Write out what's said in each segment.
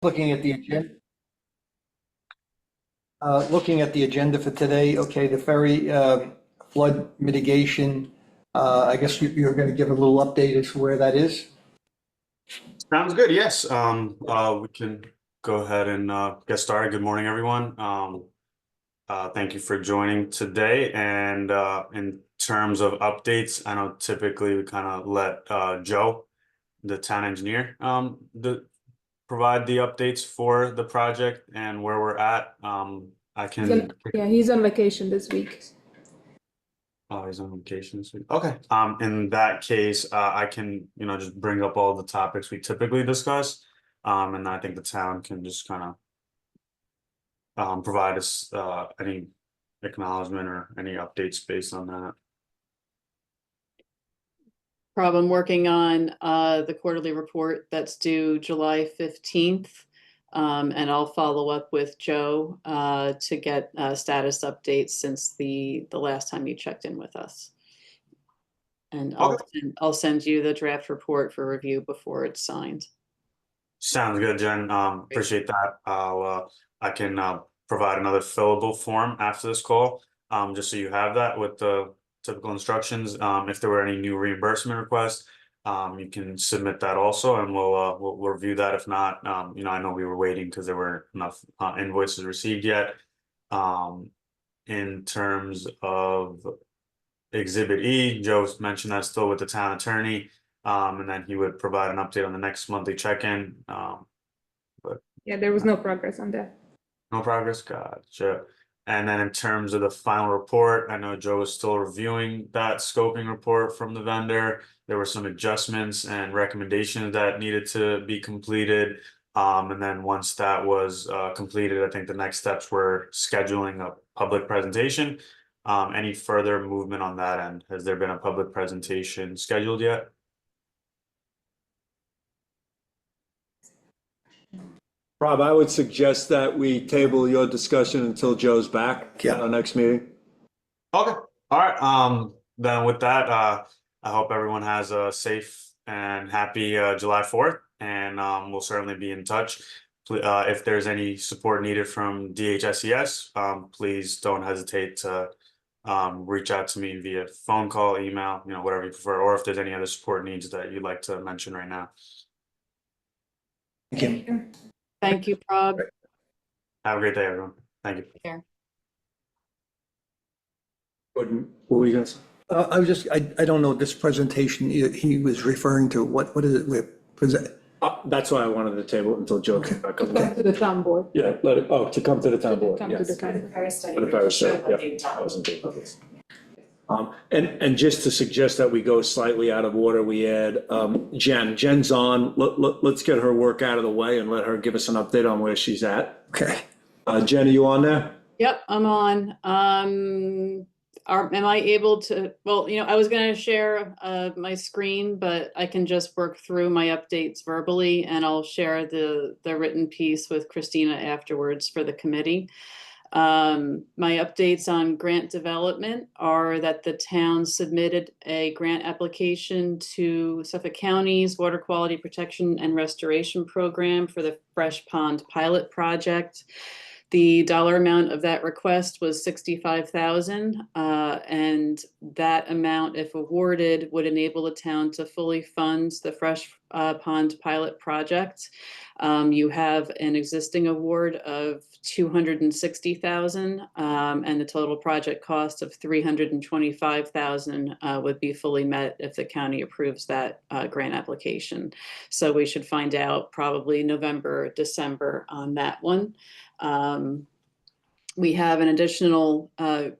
Looking at the agenda, for today, okay, the ferry flood mitigation, I guess you're going to give a little update as to where that is? Sounds good. Yes. We can go ahead and get started. Good morning, everyone. Thank you for joining today. And in terms of updates, I know typically we kind of let Joe, the town engineer, provide the updates for the project and where we're at. I can. Yeah, he's on vacation this week. Oh, he's on vacation this week. Okay. In that case, I can, just bring up all the topics we typically discuss. And I think the town can just kind of provide us any acknowledgement or any updates based on that. I'm working on the quarterly report that's due July 15th. And I'll follow up with Joe to get status updates since the last time you checked in with us. And I'll send you the draft report for review before it's signed. Sounds good, Jen. Appreciate that. I can provide another fillable form after this call, just so you have that with the typical instructions. If there were any new reimbursement requests, you can submit that also, and we'll review that. If not, I know we were waiting because there weren't enough invoices received yet. In terms of Exhibit E, Joe mentioned that's still with the town attorney, and then he would provide an update on the next monthly check-in. But yeah, there was no progress on that. No progress, gotcha. And then in terms of the final report, I know Joe is still reviewing that scoping report from the vendor. There were some adjustments and recommendations that needed to be completed. And then once that was completed, I think the next steps were scheduling a public presentation. Any further movement on that end? Has there been a public presentation scheduled yet? Rob, I would suggest that we table your discussion until Joe's back at our next meeting. Okay. All right. Then with that, I hope everyone has a safe and happy July 4th, and we'll certainly be in touch. If there's any support needed from DHSES, please don't hesitate to reach out to me via phone call, email, whatever you prefer, or if there's any other support needs that you'd like to mention right now. Thank you. Thank you, Rob. Have a great day, everyone. Thank you. Here. What were you going to say? I was just, I don't know this presentation he was referring to. What is it? That's why I wanted to table it until Joe came back. To come to the town board. Yeah, to come to the town board. Come to Yes. the town board. For the Paris study, yeah. That wasn't big. And just to suggest that we go slightly out of order, we add Jen. Jen's on. Let's get her work out of the way and let her give us an update on where she's at. Okay. Jen, are you on there? Yep, I'm on. Am I able to, well, I was going to share my screen, but I can just work through my updates verbally, and I'll share the written piece with Christina afterwards for the committee. My updates on grant development are that the town submitted a grant application to Suffolk County's Water Quality Protection and Restoration Program for the Fresh Pond Pilot Project. The dollar amount of that request was $65,000, and that amount, if awarded, would enable the town to fully fund the Fresh Pond Pilot Project. You have an existing award of $260,000, and the total project cost of $325,000 would be fully met if the county approves that grant application. So we should find out probably November, December on that one. We have an additional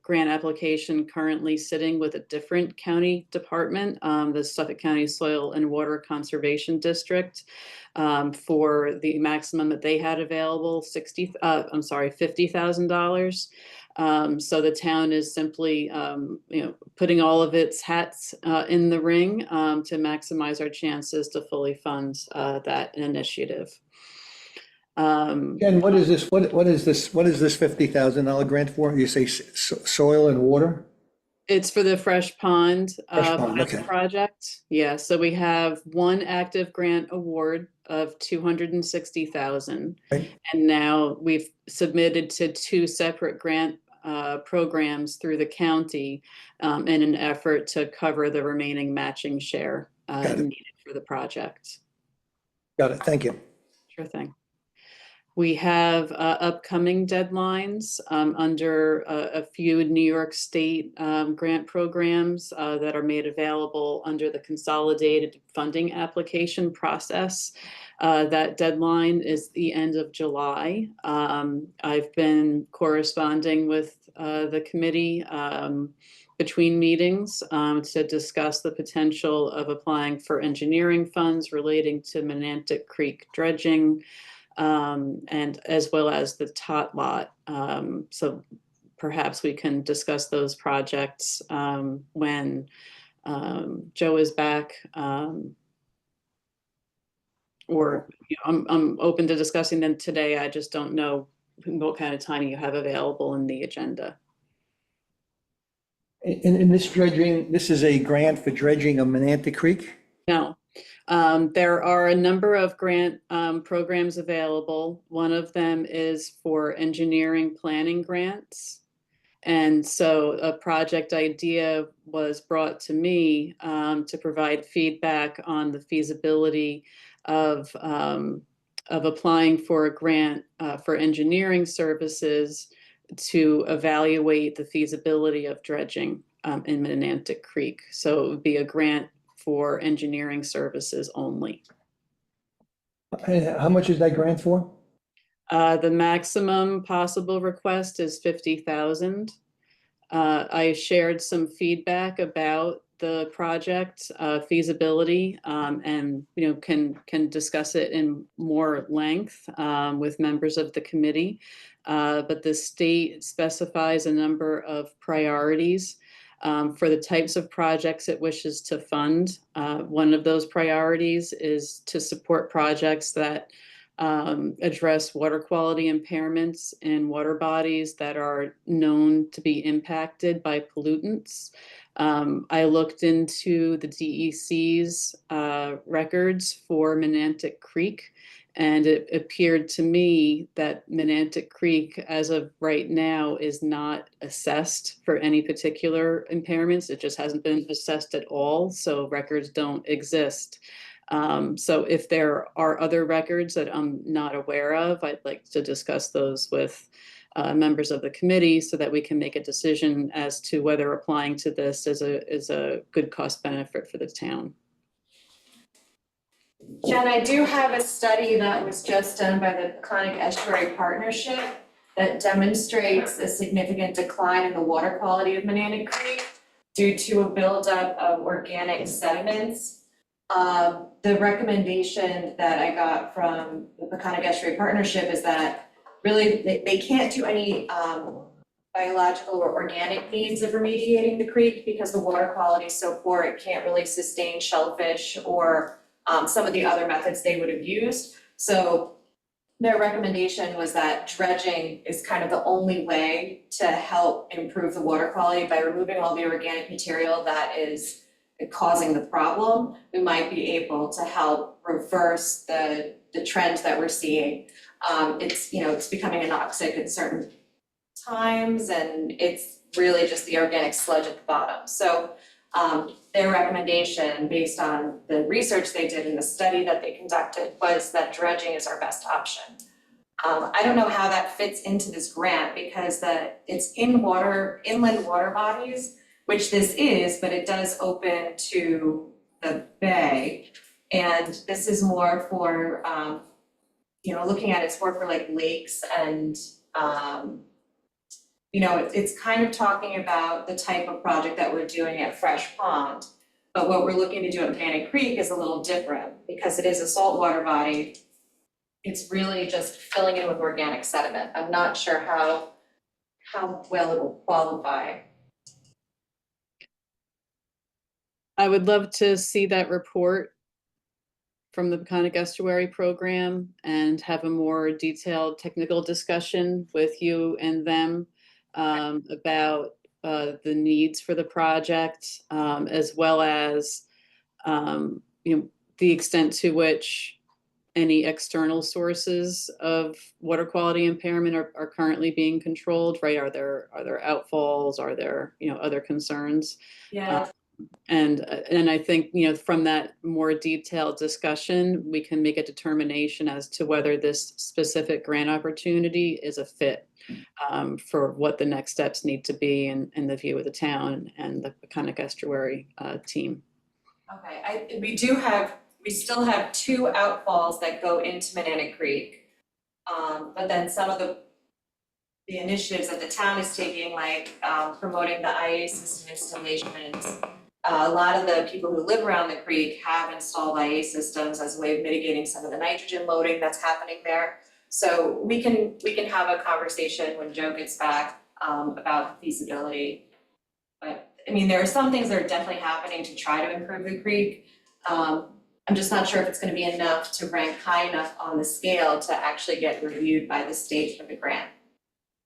grant application currently sitting with a different county department, the Suffolk County Soil and Water Conservation District, for the maximum that they had available, $50,000. So the town is simply, putting all of its hats in the ring to maximize our chances to fully fund that initiative. Jen, what is this? What is this? What is this $50,000 grant for? You say soil and water? It's for the Fresh Pond, Fresh Pond, okay. project. Yeah, so we have one active grant award of 260,000. Right. And now we've submitted to two separate grant programs through the county in an effort to cover the remaining matching share Got it. needed for the project. Got it, thank you. Sure thing. We have upcoming deadlines under a few New York State grant programs that are made available under the consolidated funding application process. That deadline is the end of July. I've been corresponding with the committee between meetings to discuss the potential of applying for engineering funds relating to Menantic Creek dredging, and as well as the tot lot. So perhaps we can discuss those projects when Joe is back. Or you know, I'm open to discussing them today. I just don't know what kind of time you have available in the agenda. In this dredging, this is a grant for dredging of Menantic Creek? No. There are a number of grant programs available. One of them is for engineering planning grants. And so a project idea was brought to me to provide feedback on the feasibility of applying for a grant for engineering services to evaluate the feasibility of dredging in Menantic Creek. So it would be a grant for engineering services only. How much is that grant for? The maximum possible request is 50,000. I shared some feedback about the project feasibility and you know can discuss it in more length with members of the committee. But the state specifies a number of priorities for the types of projects it wishes to fund. One of those priorities is to support projects that address water quality impairments in water bodies that are known to be impacted by pollutants. I looked into the DEC's records for Menantic Creek, and it appeared to me that Menantic Creek, as of right now, is not assessed for any particular impairments. It just hasn't been assessed at all, so records don't exist. So if there are other records that I'm not aware of, I'd like to discuss those with members of the committee so that we can make a decision as to whether applying to this is a good cost benefit for the town. Jen, I do have a study that was just done by the Peconic Estuary Partnership that demonstrates a significant decline in the water quality of Menantic Creek due to a buildup of organic sediments. The recommendation that I got from the Peconic Estuary Partnership is that really they can't do any biological or organic means of remediating the creek because the water quality is so poor, it can't really sustain shellfish or some of the other methods they would have used. So their recommendation was that dredging is kind of the only way to help improve the water quality by removing all the organic material that is causing the problem. We might be able to help reverse the trend that we're seeing. It's becoming anoxic at certain times, and it's really just the organic sludge at the bottom. So their recommendation, based on the research they did and the study that they conducted, was that dredging is our best option. I don't know how that fits into this grant because it's inland water bodies, which this is, but it does open to the bay. And this is more for, looking at it's more for like lakes and, it's kind of talking about the type of project that we're doing at Fresh Pond. But what we're looking to do at Menantic Creek is a little different because it is a saltwater body. It's really just filling in with organic sediment. I'm not sure how well it will qualify. I would love to see that report from the Peconic Estuary program and have a more detailed technical discussion with you and them about the needs for the project, as well as the extent to which any external sources of water quality impairment are currently being controlled, right? Are there outfalls? Are there, other concerns? Yeah, And I think, from that more detailed discussion, we can make a determination as to whether this specific grant opportunity is a fit for what the next steps need to be in the view of the town and the Peconic Estuary team. okay, we still have 2 outfalls that go into Manana Creek. But then some of the initiatives that the town is taking, like promoting the IA system installations. A lot of the people who live around the creek have installed IA systems as a way of mitigating some of the nitrogen loading that's happening there. So we can have a conversation when Joe gets back about feasibility. But I mean, there are some things that are definitely happening to try to improve the creek. I'm just not sure if it's gonna be enough to rank high enough on the scale to actually get reviewed by the state for the grant.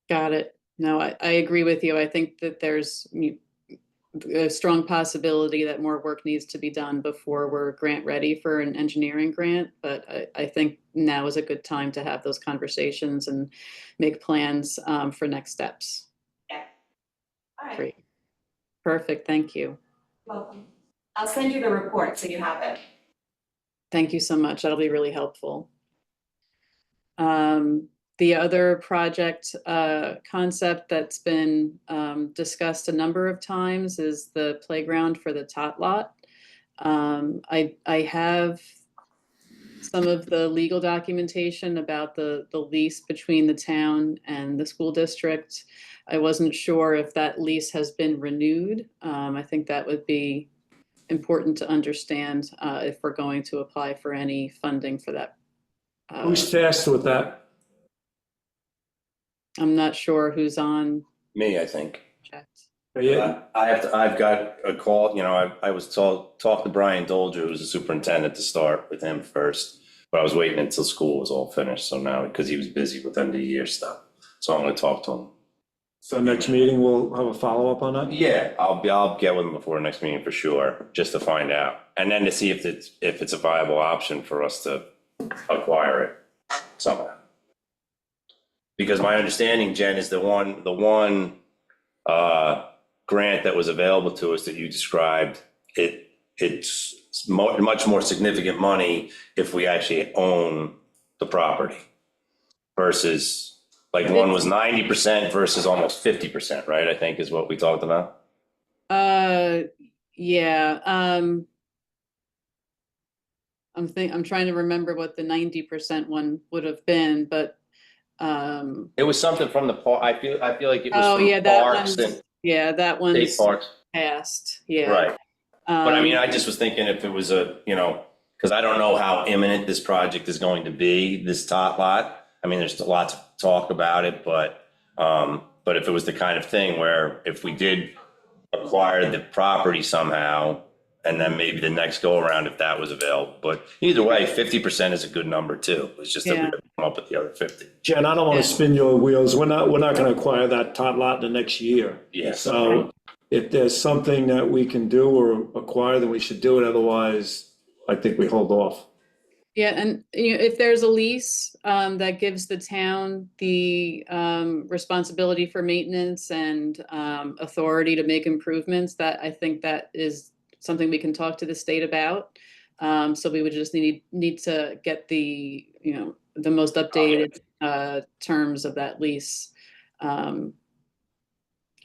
Got it. No, I agree with you. I think that there's a strong possibility that more work needs to be done before we're grant ready for an engineering grant. But I think now is a good time to have those conversations and make plans for next steps. All right, Great. Perfect. Thank you. welcome. I'll send you the report so you have it. Thank you so much. That'll be really helpful. The other project concept that's been discussed a number of times is the playground for the tot lot. I have some of the legal documentation about the lease between the town and the school district. I wasn't sure if that lease has been renewed. I think that would be important to understand if we're going to apply for any funding for that. Who's tasked with that? I'm not sure who's on Me, I think. project. Yeah, I've got a call, I was talk to Brian Dolger, who's the superintendent, to start with him first. But I was waiting until school was all finished, so now, because he was busy with end of the year stuff. So I'm gonna talk to him. so next meeting, we'll have a follow-up on that? Yeah, I'll get with him before the next meeting for sure, just to find out. And then to see if it's a viable option for us to acquire it somehow. Because my understanding, Jen, is the one grant that was available to us that you described, it's much more significant money if we actually own the property versus, like, one was 90% versus almost 50%, right? I think is what we talked about. Yeah. I'm trying to remember what the 90% one would have been, but It was something from the park. I feel like it was oh from yeah, that parks one's and that state one's parks. passed. Yeah. Right. But I mean, Um, I just was thinking if it was because I don't know how imminent this project is going to be, this tot lot. I mean, there's lots of talk about it, but if it was the kind of thing where if we did acquire the property somehow, and then maybe the next go around if that was available. But either way, 50% is a good number too. It's just that we Yeah. have to come up with the other 50. Jen, I don't want Yeah. to spin your wheels. We're not gonna acquire that tot lot in the next year. Yeah. So if there's something that we can do or acquire, then we should do it. Otherwise, I think we hold off. Yeah, and if there's a lease that gives the town the responsibility for maintenance and authority to make improvements, that I think that is something we can talk to the state about. So we would just need to get the the most updated terms of that lease.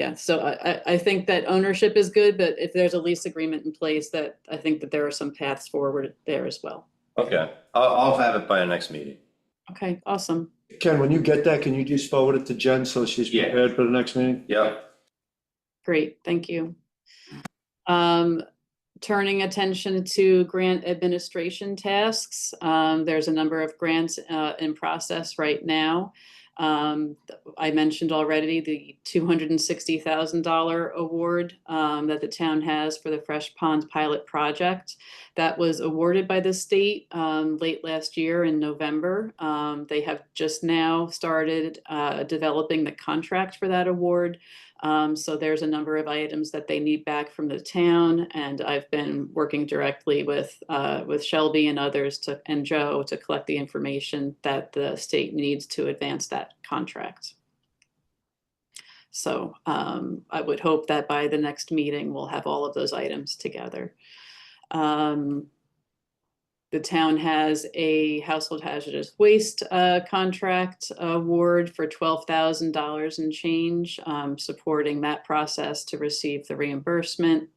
Yeah, so I think that ownership is good, but if there's a lease agreement in place, that I think that there are some paths forward there as well. Okay. I'll have it by the next meeting. Okay, awesome. Ken, when you get that, can you just forward it to Jen so she's Yeah. prepared for the next meeting? Yep. Great, thank you. Turning attention to grant administration tasks, there's a number of grants in process right now. I mentioned already the $260,000 award that the town has for the Fresh Pond Pilot Project. That was awarded by the state late last year in November. They have just now started developing the contract for that award. So there's a number of items that they need back from the town, and I've been working directly with Shelby and others and Joe to collect the information that the state needs to advance that contract. So I would hope that by the next meeting, we'll have all of those items together. The town has a household hazardous waste contract award for $12,000 and change, supporting that process to receive the reimbursement.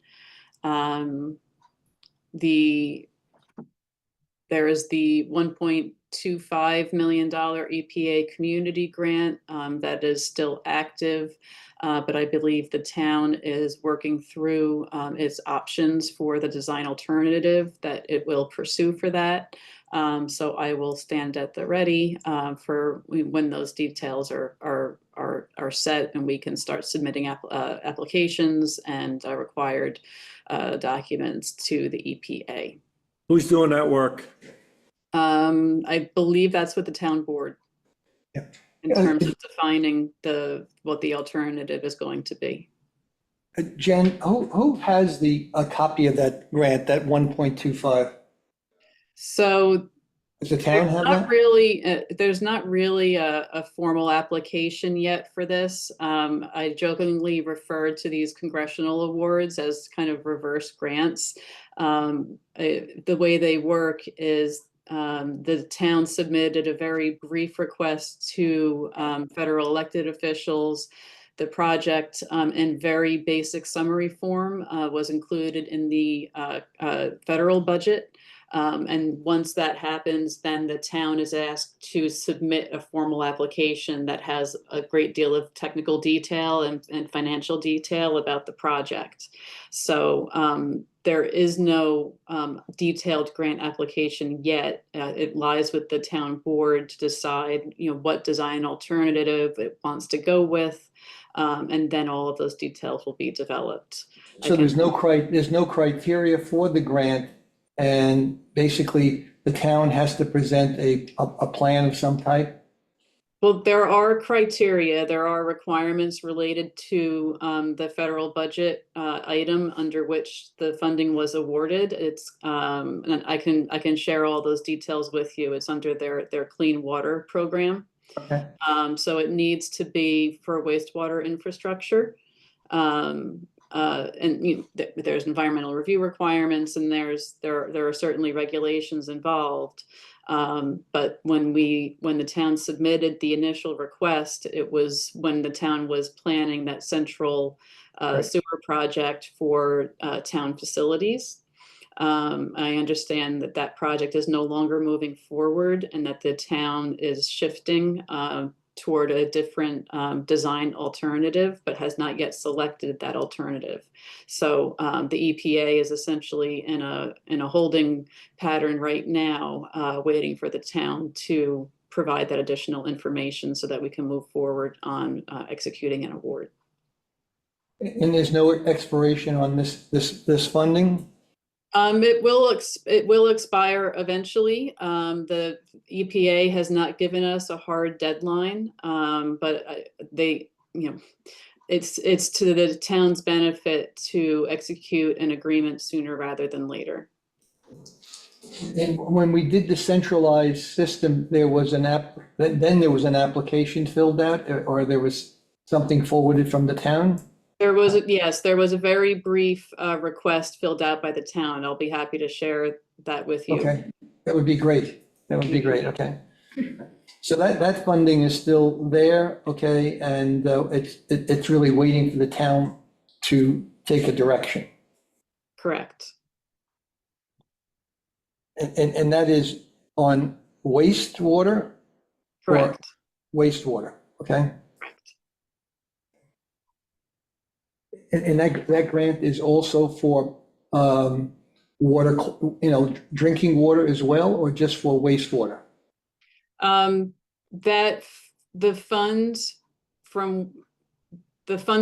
There is the $1.25 million EPA community grant that is still active, but I believe the town is working through its options for the design alternative that it will pursue for that. So I will stand at the ready for when those details are set and we can start submitting applications and required documents to the EPA. Who's doing that work? I believe that's what the town board. Yeah. In terms of defining what the alternative is going to be. Jen, who has a copy of that grant, that 1.25? So Does the town have that? there's not really a formal application yet for this. I jokingly refer to these congressional awards as kind of reverse grants. The way they work is the town submitted a very brief request to federal elected officials. The project in very basic summary form was included in the federal budget. And once that happens, then the town is asked to submit a formal application that has a great deal of technical detail and financial detail about the project. So there is no detailed grant application yet. It lies with the town board to decide, what design alternative it wants to go with, and then all of those details will be developed. So there's no criteria for the grant, and basically the town has to present a plan of some type? Well, there are criteria, there are requirements related to the federal budget item under which the funding was awarded. It's and I can share all those details with you. It's under their clean water program. Okay. So it needs to be for wastewater infrastructure. And there's environmental review requirements, and there are certainly regulations involved. But when the town submitted the initial request, it was when the town was planning that central sewer project for town facilities. I understand that project is no longer moving forward and that the town is shifting toward a different design alternative, but has not yet selected that alternative. So the EPA is essentially in a holding pattern right now, waiting for the town to provide that additional information so that we can move forward on executing an award. And there's no expiration on this funding? It will expire eventually. The EPA has not given us a hard deadline, but it's to the town's benefit to execute an agreement sooner rather than later. And when we did the centralized system, then there was an application filled out, or there was something forwarded from the town? There was a very brief request filled out by the town. I'll be happy to share that with you. Okay, that would be great. Okay. So that funding is still there, okay, and it's really waiting for the town to take a direction. Correct. And that is on wastewater? Correct. Wastewater, okay? Correct. And that grant is also for water, drinking water as well, or just for wastewater? That the fund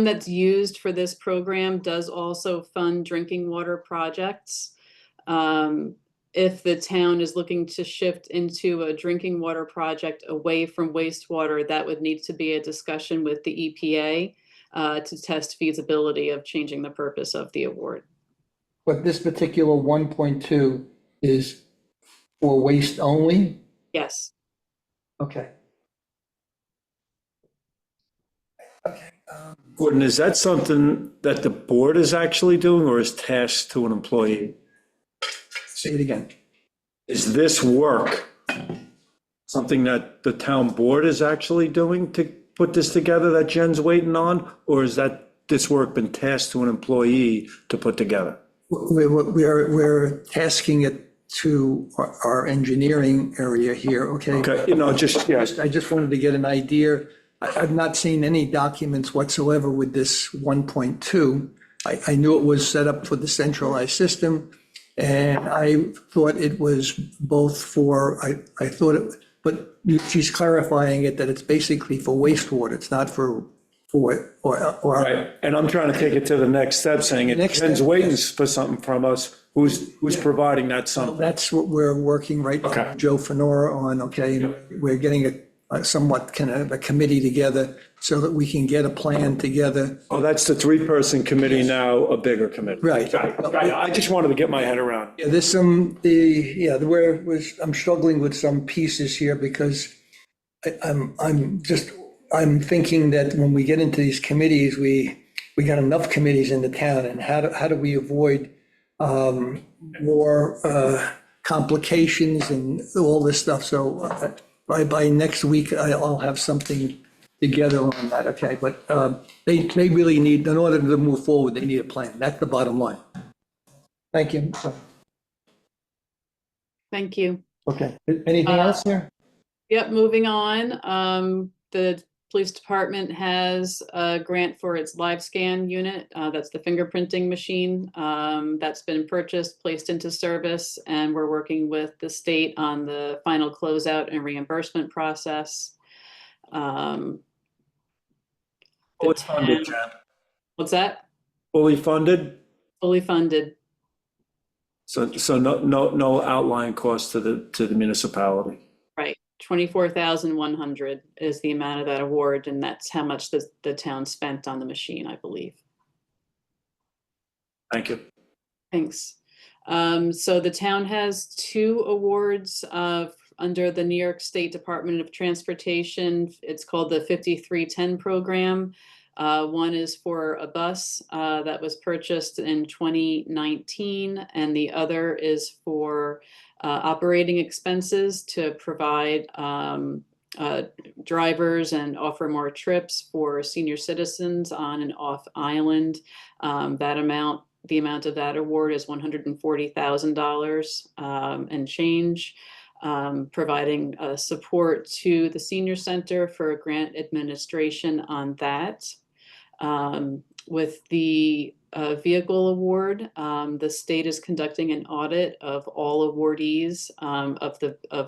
that's used for this program does also fund drinking water projects. If the town is looking to shift into a drinking water project away from wastewater, that would need to be a discussion with the EPA. to test feasibility of changing the purpose of the award. But this particular 1.2 is for waste only? Yes. Okay. Gordon, is that something that the board is actually doing or is tasked to an employee? Say it again. Is this work something that the town board is actually doing to put this together that Jen's waiting on? Or is that this work been tasked to an employee to put together? We're tasking it to our engineering area here, okay? Okay, just, yeah, I just wanted to get an idea. I've not seen any documents whatsoever with this 1.2. I knew it was set up for the centralized system, and I thought it was both for, I thought it, but she's clarifying it that it's basically for wastewater. It's not for, or. right. And I'm trying to take it to the next step, saying if Next Jen's step, waiting yes. for something from us, who's providing that something? That's what we're working right now, Okay. with Joe Fenora on, okay? We're getting a somewhat kind of a committee together so that we can get a plan together. Oh, that's the three-person committee now, a bigger committee. Right. I just wanted to get my head around. Yeah, there's I'm struggling with some pieces here because I'm thinking that when we get into these committees, we got enough committees in the town, and how do we avoid more complications and all this stuff? So by next week, I'll have something together on that, okay? But they really need, in order to move forward, they need a plan. That's the bottom line. Thank you. Thank you. Okay, anything else here? Yep, moving on. The police department has a grant for its live scan unit. That's the fingerprinting machine. That's been purchased, placed into service, and we're working with the state on the final closeout and reimbursement process. Fully funded, Jen. What's that? Fully funded? Fully funded. So no outlying cost to the municipality. Right. 24,100 is the amount of that award, and that's how much the town spent on the machine, I believe. Thank you. Thanks. So the town has 2 awards under the New York State Department of Transportation. It's called the 5310 program. One is for a bus that was purchased in 2019, and the other is for operating expenses to provide drivers and offer more trips for senior citizens on and off island. The amount of that award is $140,000 and change, providing support to the senior center for grant administration on that. With the vehicle award, the state is conducting an audit of all awardees of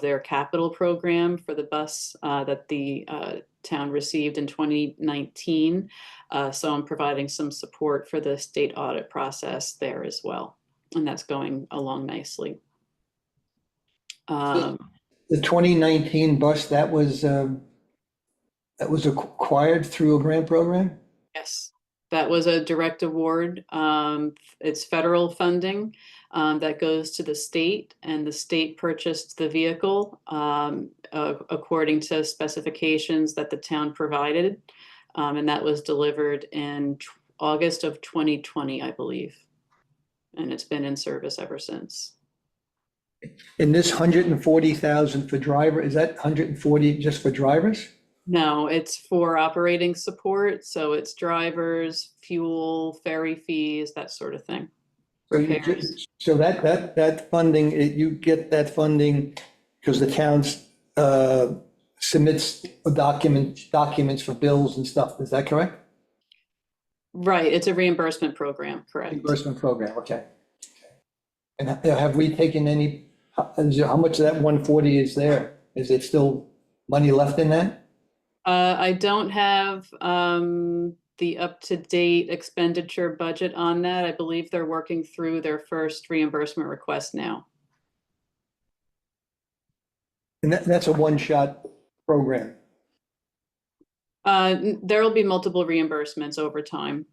their capital program for the bus that the town received in 2019. So I'm providing some support for the state audit process there as well, and that's going along nicely. The 2019 bus, that was acquired through a grant program? Yes, that was a direct award. It's federal funding that goes to the state, and the state purchased the vehicle according to specifications that the town provided. And that was delivered in August of 2020, I believe. And it's been in service ever since. And this 140,000 for driver, is that 140 just for drivers? No, it's for operating support. So it's drivers, fuel, ferry fees, that sort of thing. So that funding, you get that funding because the town submits documents for bills and stuff. Is that correct? Right, it's a reimbursement program, correct. Reimbursement program, okay. And have we taken how much of that 140 is there? Is it still money left in that? I don't have the up-to-date expenditure budget on that. I believe they're working through their first reimbursement request now. And that's a one-shot program. There'll be multiple reimbursements over time.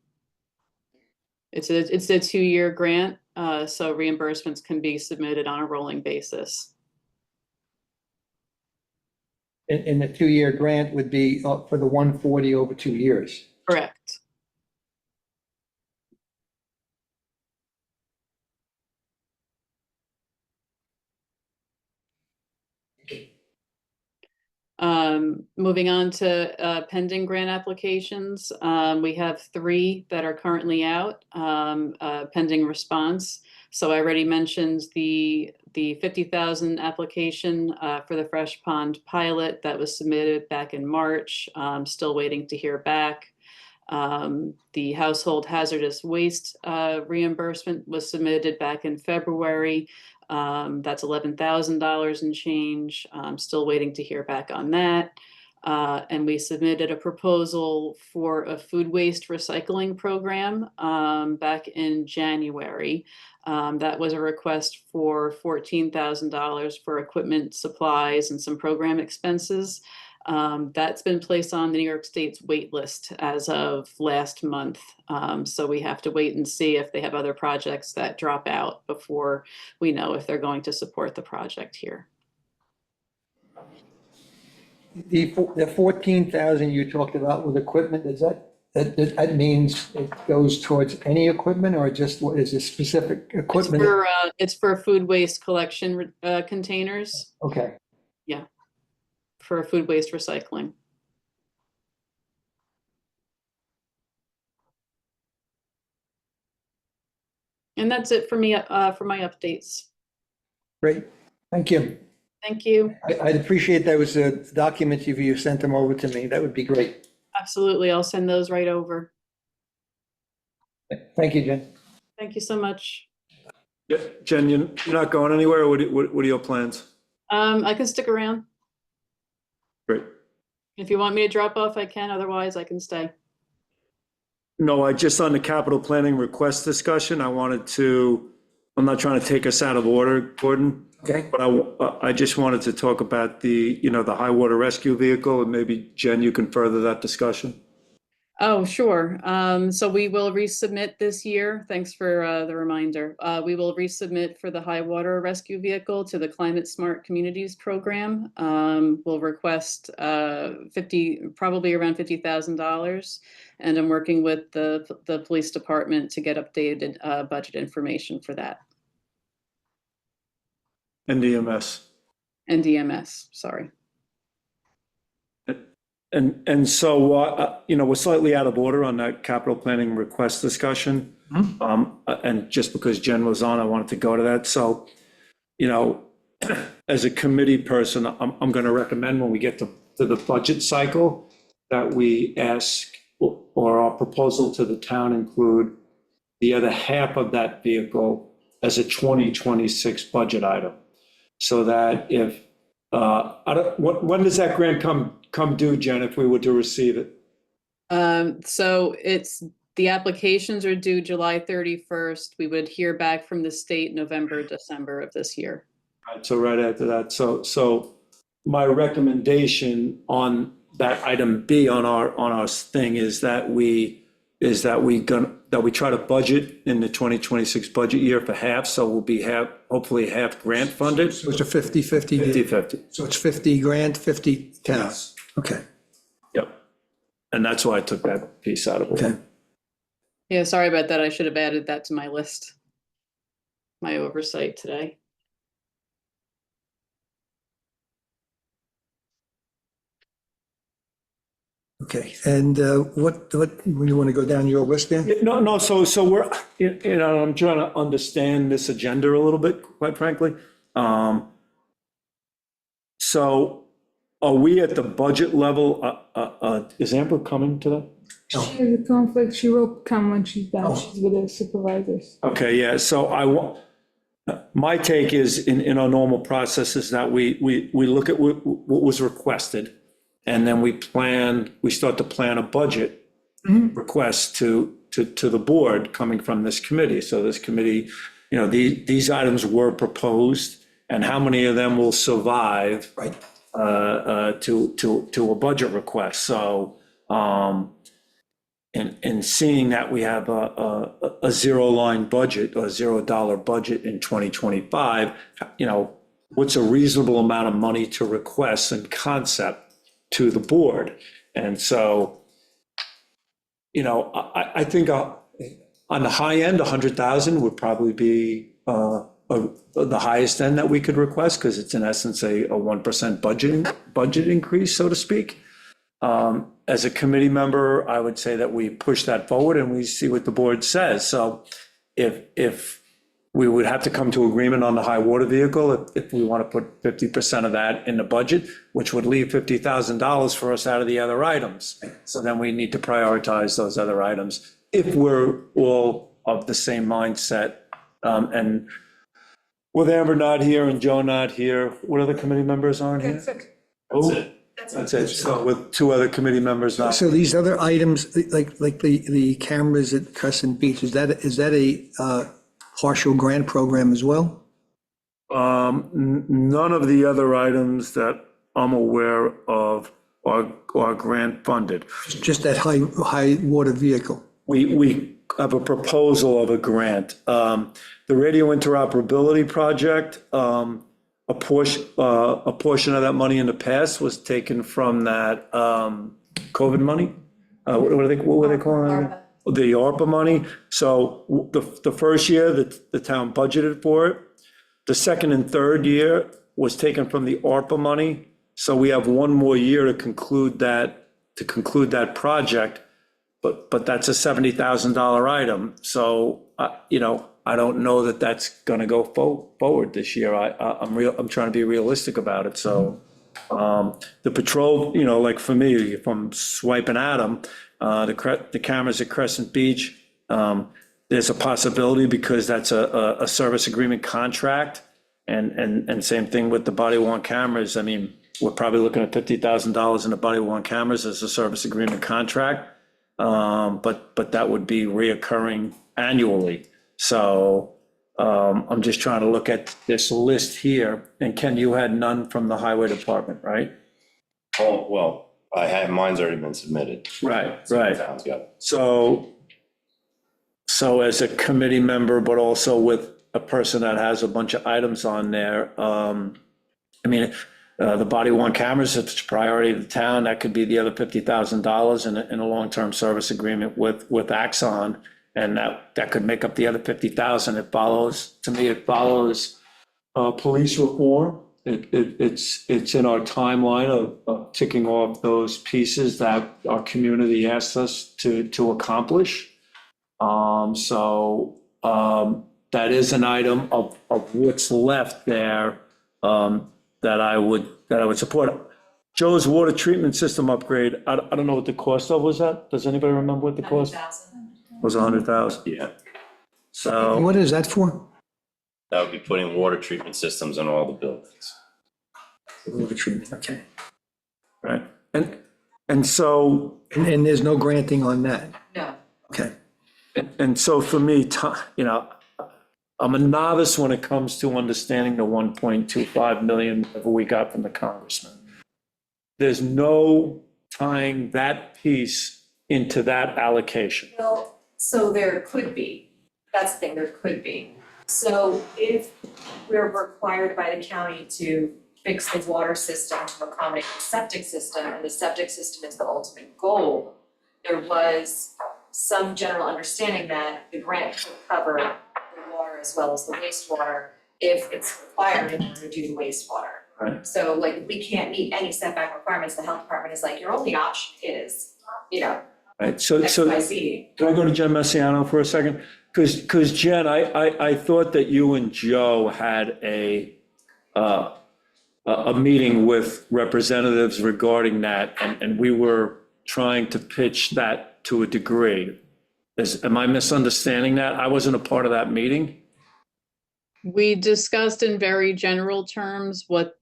It's a 2-year grant, so reimbursements can be submitted on a rolling basis. And the 2-year grant would be for the 140 over 2 years. Correct. Moving on to pending grant applications, we have 3 that are currently out, pending response. So I already mentioned the 50,000 application for the Fresh Pond pilot that was submitted back in March. Still waiting to hear back. The household hazardous waste reimbursement was submitted back in February. That's $11,000 and change. Still waiting to hear back on that. And we submitted a proposal for a food waste recycling program back in January. That was a request for $14,000 for equipment, supplies, and some program expenses. That's been placed on the New York State's wait list as of last month. So we have to wait and see if they have other projects that drop out before we know if they're going to support the project here. The 14,000 you talked about with equipment, is that means it goes towards any equipment, or just what is it, specific equipment? It's for food waste collection containers, Okay, for food waste recycling. And that's it for me, for my updates. great, thank you. Thank you. I'd appreciate those documents if you sent them over to me, that would be great. Absolutely. I'll send those right over. Thank you, Jen. Thank you so much. Yeah, Jen, you're not going anywhere, or what are your plans? I can stick around. Great. If you want me to drop off, I can. Otherwise, I can stay. No, just on the capital planning request discussion, I'm not trying to take us out of order, Gordon, Okay. but I just wanted to talk about the high water rescue vehicle, and maybe Jen, you can further that discussion. Oh, sure. So we will resubmit this year. Thanks for the reminder. We will resubmit for the high water rescue vehicle to the Climate Smart Communities program. We'll request probably around $50,000. And I'm working with the police department to get updated budget information for that. NDMS. NDMS, sorry. And so, we're slightly out of order on that capital planning request discussion. And just because Jen was on, I wanted to go to that. So, as a committee person, I'm going to recommend when we get to the budget cycle that we ask, or our proposal to the town include the other half of that vehicle as a 2026 budget item. So that if, when does that grant come due, Jen, if we were to receive it? So the applications are due July 31st. We would hear back from the state November, December of this year. Right, so right after that. So my recommendation on that item B on our thing is that we try to budget in the 2026 budget year for half, so we'll be hopefully half grant funded. So it's a 50/50 deal. 50/50. So it's 50 grant, 50 town. Okay, Yep. And that's why I took that piece out of it. okay. Yeah, sorry about that. I should have added that to my list. My oversight today. Okay, and what, you want to go down your list there? No, so we're, I'm trying to understand this agenda a little bit, quite frankly. So are we at the budget level? Is Amber coming to that? She has a conflict. She will come when she's done. She's with the supervisors. Okay, yeah, so my take is in our normal process is that we look at what was requested, and then we start to plan a budget request to the board coming from this committee. So this committee, these items were proposed, and how many of them will survive Right. to a budget request. So And seeing that we have a zero-line budget or $0 budget in 2025, what's a reasonable amount of money to request and concept to the board? And so, I think on the high end, 100,000 would probably be the highest end that we could request, because it's in essence a 1% budget increase, so to speak. As a committee member, I would say that we push that forward and we see what the board says. So if we would have to come to agreement on the high water vehicle, if we want to put 50% of that in the budget, which would leave $50,000 for us out of the other items. So then we need to prioritize those other items if we're all of the same mindset. And with Amber not here and Joe not here, what other committee members aren't here? That's it. Oh, that's it. So with two other committee members not. So these other items, like the cameras at Crescent Beach, is that a partial grant program as well? None of the other items that I'm aware of are grant funded. Just that high water vehicle? We have a proposal of a grant. The radio interoperability project, a portion of that money in the past was taken from that COVID money. What were they calling it? The ARPA money. So the first year that the town budgeted for it, the second and third year was taken from the ARPA money. So we have one more year to conclude that project. But that's a $70,000 item. So, I don't know that that's going to go forward this year. I'm trying to be realistic about it. So the patrol, like for me, if I'm swiping at them, the cameras at Crescent Beach, there's a possibility because that's a service agreement contract. And same thing with the body worn cameras. I mean, we're probably looking at $50,000 in the body worn cameras as a service agreement contract. But that would be reoccurring annually. So I'm just trying to look at this list here. And Ken, you had none from the highway department, right? Oh, well, mine's already been submitted. Right. Sounds good. So as a committee member, but also with a person that has a bunch of items on there, the body worn cameras, it's a priority of the town. That could be the other $50,000 in a long-term service agreement with Axon. And that could make up the other $50,000. To me, it follows police reform. It's in our timeline of ticking off those pieces that our community asked us to accomplish. So that is an item of what's left there that I would support. Joe's water treatment system upgrade, I don't know what the cost of was that? Does anybody remember what the cost? 100,000. Was 100,000. Yeah, So, What is that for? that would be putting water treatment systems in all the buildings. Water treatment, okay. right, and so, And there's no granting on that? No. Okay. and so for me, I'm a novice when it comes to understanding the 1.25 million that we got from the congressman. There's no tying that piece into that allocation. Well, so there could be, that's the thing, there could be. So if we're required by the county to fix the water system to accommodate the septic system, and the septic system is the ultimate goal, there was some general understanding that the grant could cover the water as well as the wastewater if it's required in order to do the wastewater. Right. So like, if we can't meet any setback requirements, the health department is like, your only option is, Right, so XYZ. can I go to Jen Messiano for a second? Because Jen, I thought that you and Joe had a meeting with representatives regarding that, and we were trying to pitch that to a degree. Am I misunderstanding that? I wasn't a part of that meeting? We discussed in very general terms what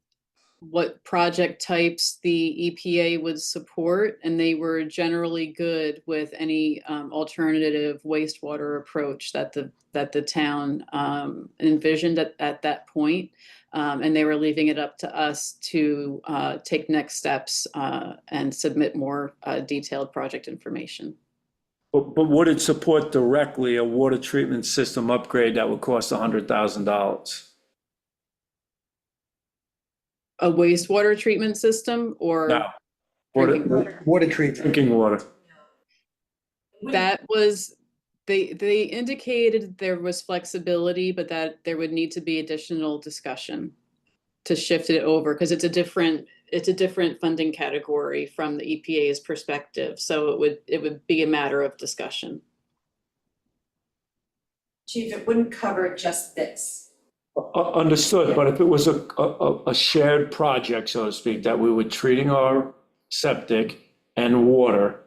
project types the EPA would support, and they were generally good with any alternative wastewater approach that the town envisioned at that point. And they were leaving it up to us to take next steps and submit more detailed project information. But would it support directly a water treatment system upgrade that would cost $100,000? A wastewater treatment system or No. drinking Water, water? Water treatment. drinking water. That was, they indicated there was flexibility, but that there would need to be additional discussion to shift it over, because it's a different funding category from the EPA's perspective. So it would be a matter of discussion. Chief, it wouldn't cover just this. Understood, but if it was a shared project, so to speak, that we were treating our septic and water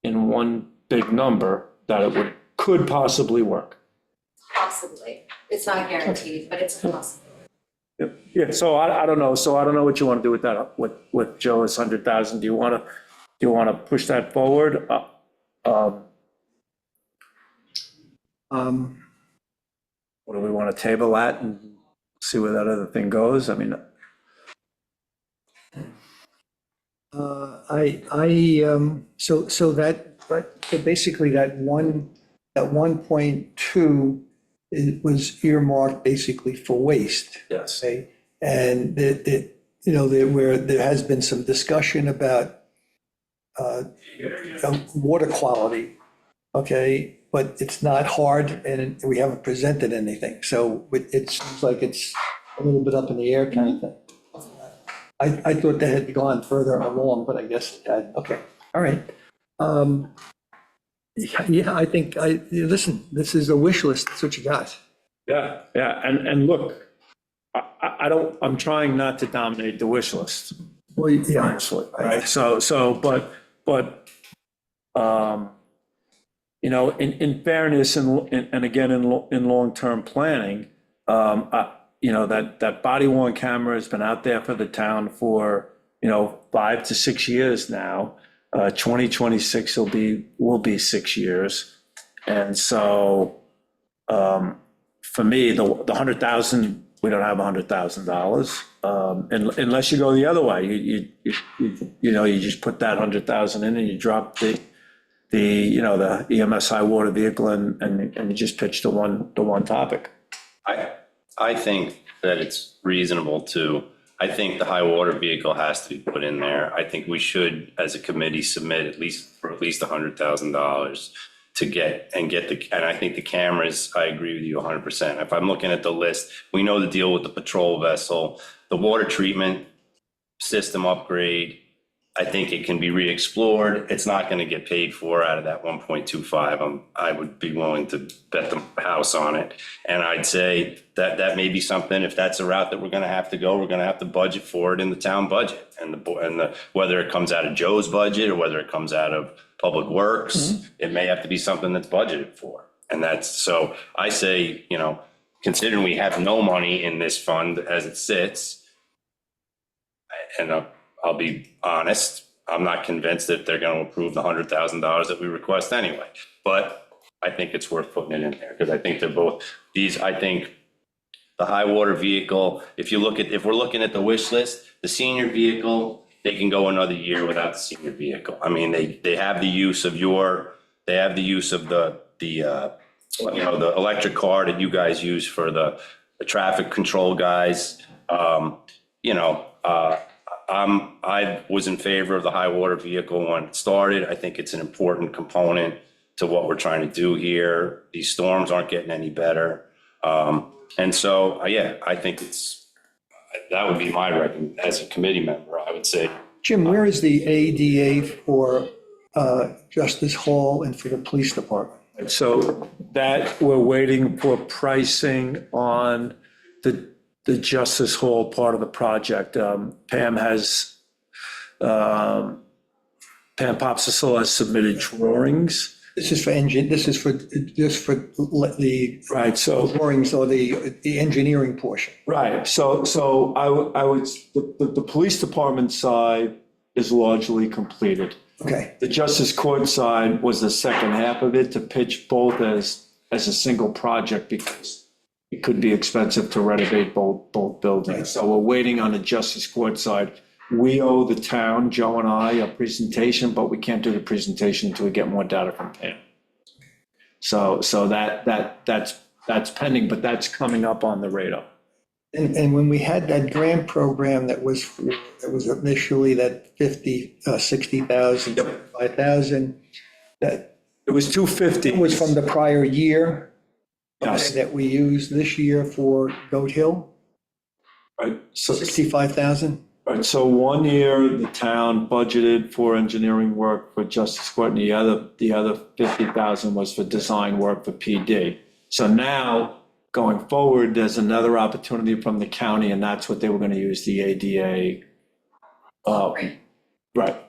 in one big number, that it could possibly work. Possibly. It's not guaranteed, but it's possible. Yeah, so I don't know, what you want to do with that, with Joe's 100,000, do you want to push that forward? What do we want to table that and see where that other thing goes? I mean, So that, so basically that 1.2 was earmarked basically for waste. yes. Okay, and where there has been some discussion about water quality, okay, but it's not hard and we haven't presented anything, so it seems like it's a little bit up in the air kind of thing. I thought they had gone further along, but I guess, okay, all right. Yeah, I think, listen, this is a wish list, that's what you got. Yeah, and look, I'm trying not to dominate the wish list, Well, yeah, honestly, right? But, in fairness and again, in long-term planning, that body worn camera has been out there for the town for, 5 to 6 years now. 2026 will be 6 years. And so, for me, the 100,000, we don't have $100,000. Unless you go the other way, you just put that 100,000 in and you drop the EMS high water vehicle and you just pitch the one topic. I think that it's reasonable I think the high water vehicle has to be put in there. I think we should, as a committee, submit at least $100,000 and I think the cameras, I agree with you 100%. If I'm looking at the list, we know the deal with the patrol vessel, the water treatment system upgrade. I think it can be re-explored. It's not going to get paid for out of that 1.25. I would be willing to bet the house on it. And I'd say that may be something, if that's a route that we're going to have to go, we're going to have to budget for it in the town budget. And whether it comes out of Joe's budget or whether it comes out of Public Works, it may have to be something that's budgeted for. And so I say, considering we have no money in this fund as it sits, and I'll be honest, I'm not convinced that they're going to approve the $100,000 that we request anyway. But I think it's worth putting it in there because I think they're both I think the high water vehicle, if we're looking at the wish list, the senior vehicle, they can go another year without the senior vehicle. I mean, they have the use of the electric car that you guys use for the traffic control guys. I was in favor of the high water vehicle when it started. I think it's an important component to what we're trying to do here. These storms aren't getting any better. And so, I think that would be my recommendation as a committee member. I would say, Jim, where is the ADA for Justice Hall and for the police department? So that we're waiting for pricing on the Justice Hall part of the project. Pam Popsicle has submitted drawings. This is for just for the Right, so, drawings or the engineering portion. right, so I would, the police department side is largely completed. Okay, The Justice Court side was the second half of it to pitch both as a single project because it could be expensive to renovate both buildings. So we're waiting on the Justice Court side. We owe the town, Joe and I, a presentation, but we can't do the presentation until we get more data from Pam. So that's pending, but that's coming up on the radar. And when we had that grant program that was initially that 60,000, 5,000, that It was 250. it was from the prior year. Yes. That we used this year for Goat Hill, Right, so, 65,000. right, so 1 year, the town budgeted for engineering work for Justice Court, and the other 50,000 was for design work for PD. So now, going forward, there's another opportunity from the county, and that's what they were gonna use the ADA. Right,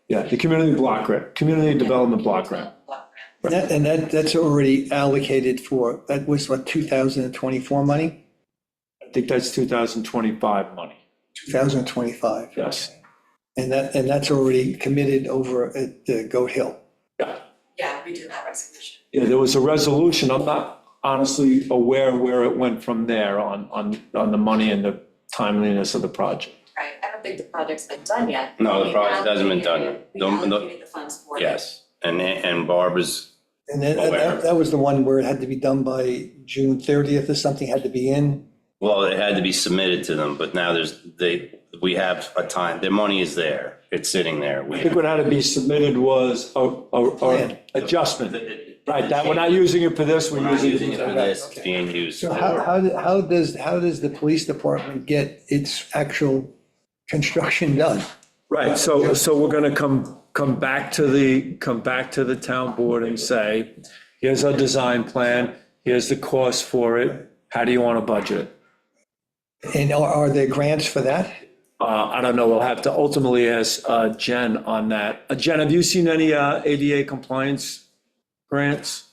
yeah, the community block grant, community development block grant. And that's already allocated for, that was what, 2024 money? I think that's 2025 money, 2025. yes. And that's already committed over at Goat Hill. Yeah. Yeah, we did that resolution. Yeah, there was a resolution. I'm not honestly aware where it went from there on the money and the timeliness of the project. Right, I don't think the project's been done yet. No, the We project hasn't been done. allocated- We The- allocated the funds for it. Yes, and Barbara's, And then Aware. that was the one where it had to be done by June 30th or something, had to be in. well, it had to be submitted to them, but now we have a time, their money is there, it's sitting there. I think what had to be submitted was a adjustment. Right, that we're not using it for this, We're we're not using using it for it. this, it's being used So for. how does the police department get its actual construction done? Right, so we're gonna come back to the town board and say, here's our design plan, here's the cost for it, how do you wanna budget it? And are there grants for that? I don't know, we'll have to ultimately ask Jen on that. Jen, have you seen any ADA compliance grants?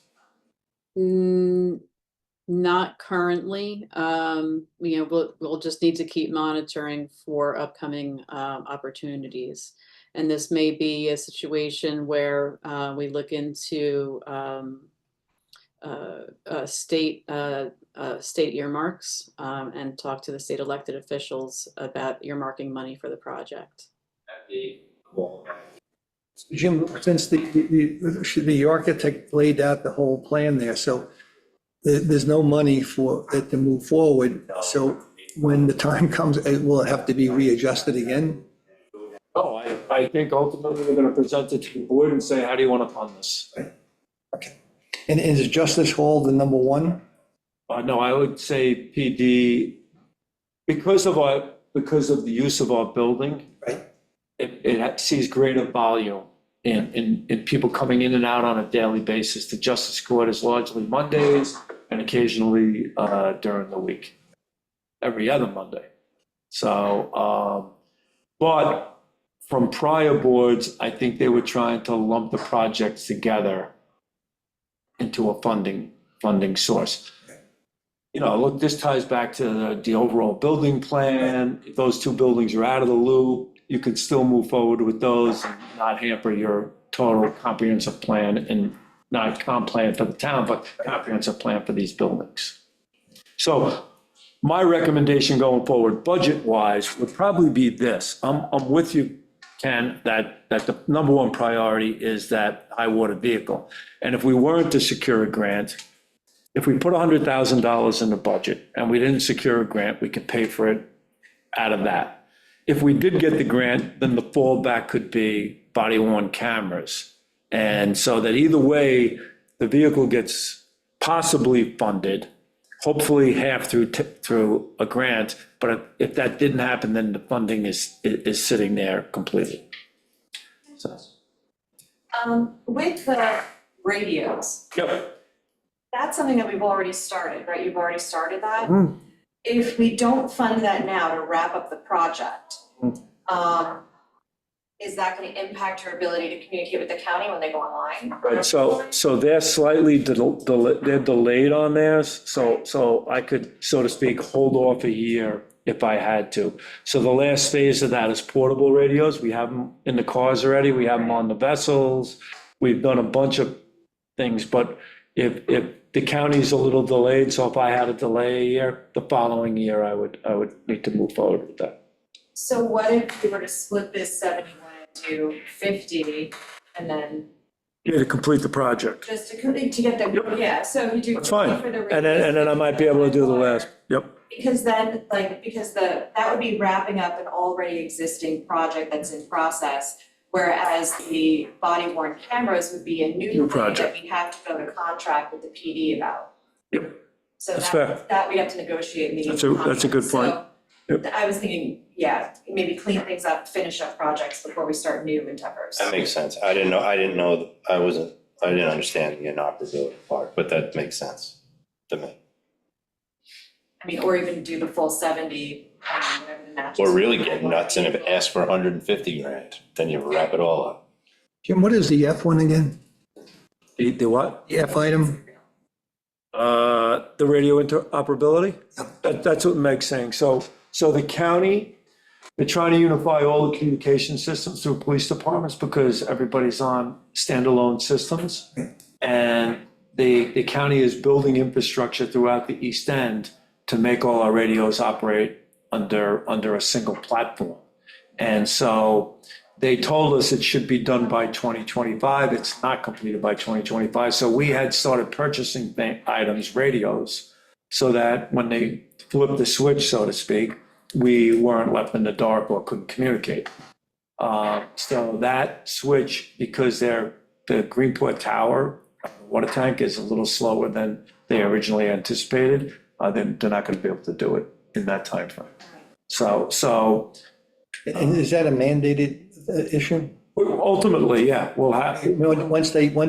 Not currently. We'll just need to keep monitoring for upcoming opportunities. And this may be a situation where we look into state earmarks and talk to the state elected officials about earmarking money for the project. Jim, since the architect laid out the whole plan there, so there's no money for it to move forward. So when the time comes, it will have to be readjusted again? Oh, I think ultimately we're gonna present it to the board and say, how do you wanna fund this? Okay. And is Justice Hall the number one? No, I would say PD, because of the use of our building. Right. It sees greater volume in people coming in and out on a daily basis. The Justice Court is largely Mondays and occasionally during the week, every other Monday. So, but from prior boards, I think they were trying to lump the projects together into a funding source. You know, look, this ties back to the overall building plan. If those two buildings are out of the loop, you can still move forward with those and not hamper your total comprehensive plan, and not comp plan for the town, but comprehensive plan for these buildings. So my recommendation going forward, budget-wise, would probably be this. I'm with you, Ken, that the number one priority is that high water vehicle. And if we weren't to secure a grant, if we put $100,000 in the budget and we didn't secure a grant, we could pay for it out of that. If we did get the grant, then the fallback could be body-worn cameras. And so that either way, the vehicle gets possibly funded, hopefully half through a grant. But if that didn't happen, then the funding is sitting there completely. So, With the radios, yep. that's something that we've already started, right? You've already started that? Mm. If we don't fund that now to wrap up the project, is that going to impact your ability to communicate with the county when they go online? Right, so they're slightly they're delayed on theirs, so I could, so to speak, hold off a year if I had to. So the last phase of that is portable radios. We have them in the cars already, we have them on the vessels, we've done a bunch of things, but if the county's a little delayed, so if I had a delay a year, the following year, I would need to move forward with that. So what if we were to split this 71 into 50 and then Yeah, to complete the project. just to get the, yeah, so you do. That's fine. 50 for the And then I might be able to do the last, yep. Because then, that would be wrapping up an already existing project that's in process. Whereas the body worn cameras would be a new New thing project. that we have to go to contract with the PD about. Yep. So That's fair. that we have to negotiate maybe. That's a good point. So Yep. I was thinking, yeah, maybe clean things up, finish up projects before we start new endeavors. That makes sense. I didn't understand the inoperability part, but that makes sense to me. I mean, or even do the full 70, whatever the matches. Or really get nuts and if it asks for 150 grand, then you wrap it all up. Jim, what is the F one again? The what? The F item? The radio interoperability? That's what Meg's saying. So the county, they're trying to unify all the communication systems through police departments because everybody's on standalone systems. And the county is building infrastructure throughout the East End to make all our radios operate under a single platform. And so they told us it should be done by 2025. It's not completed by 2025. So we had started purchasing items, radios, so that when they flipped the switch, so to speak, we weren't left in the dark or couldn't communicate. So that switch, because the Greenport Tower water tank is a little slower than they originally anticipated, then they're not going to be able to do it in that timeframe. So And is that a mandated issue? ultimately, yeah, we'll have, Once they pull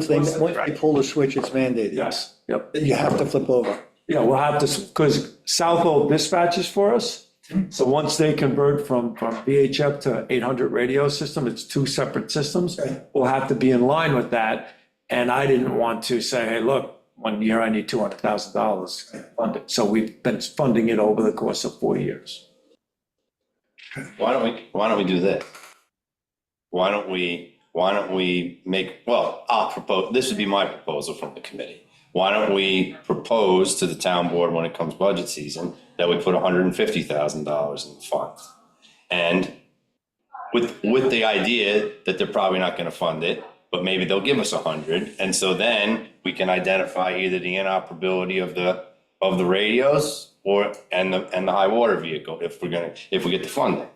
the switch, it's mandated. yes, yep. You have to flip over. Yeah, we'll have to, because Southhold dispatches for us. So once they convert from VHF to 800 radio system, it's two separate systems. Right. We'll have to be in line with that. And I didn't want to say, hey, look, 1 year I need $200,000 funded. So we've been funding it over the course of 4 years. Why don't we do this? Why don't we make, well, I'll propose, this would be my proposal from the committee. Why don't we propose to the town board when it comes budget season that we put $150,000 in the fund? And with the idea that they're probably not gonna fund it, but maybe they'll give us 100. And so then we can identify either the inoperability of the radios and the high water vehicle if we get the funding.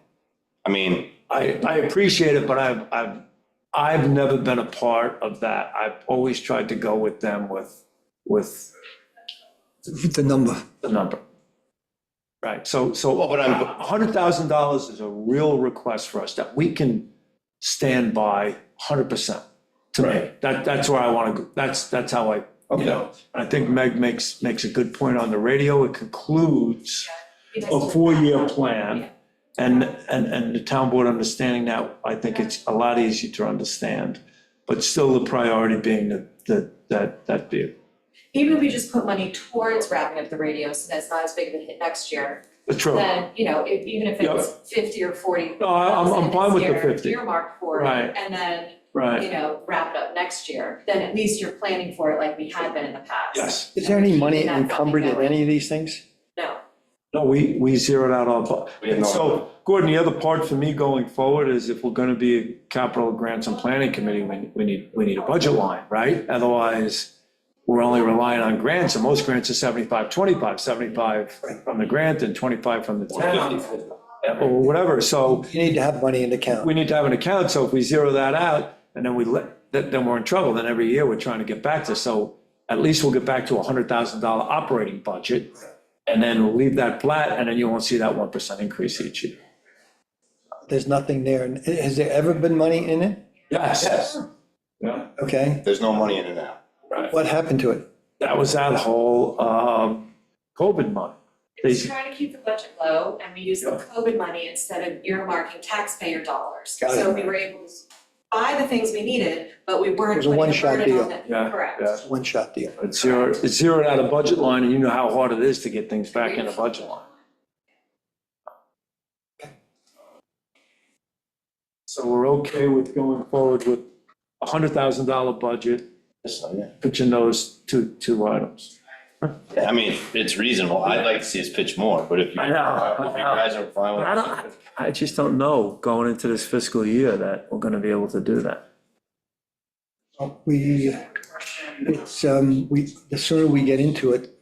I mean, I appreciate it, but I've never been a part of that. I've always tried to go with them with The number. the number. Right, so Well, but I'm- $100,000 is a real request for us that we can stand by 100% to me. Right. That's where I want to go. That's how I, you know, I think Meg makes a good point on the radio. It concludes a 4-year plan. And the town board understanding that, I think it's a lot easier to understand, but still the priority being that vehicle. Even if we just put money towards wrapping up the radio, so that's not as big of a hit next year, True, then, even if it's 50 or 40. No, I'm fine with the 50. Earmark for Right. it, and then, right, wrap it up next year, then at least you're planning for it like we had been in the past. yes. Is there any money Keeping that encumbered in funding any of these things? No, No, we zeroed out all, We have and no- so, Gordon, the other part for me going forward is if we're gonna be a capital grants and planning committee, we need a budget line, right? Otherwise, we're only relying on grants, and most grants are 75-25, 75 from the grant and 25 from the town, or whatever, so You need to have money in the account. we need to have an account, so if we zero that out, and then then we're in trouble, then every year we're trying to get back to, so at least we'll get back to a $100,000 operating budget, and then we'll leave that flat, and then you won't see that 1% increase each year. There's nothing there. Has there ever been money in it? Yes. Yeah, Okay, there's no money in it now. right. what happened to it? That was that whole COVID money. we're just trying to keep the budget low, and we use the COVID money instead of earmarking taxpayer dollars. Got it. So we were able to buy the things we needed, but we weren't It was a putting a one-shot burden deal. on them. Yeah, Correct. yeah. One-shot deal. It's zeroed out a budget line, and you know how hard it is to get things back in a budget line. So we're okay with going forward with $100,000 budget, So, yeah. pitching those two items. I mean, it's reasonable. I'd like to see us pitch more, but if you I know. if you guys are fine with it. I just don't know going into this fiscal year that we're gonna be able to do that. We, the sooner we get into it,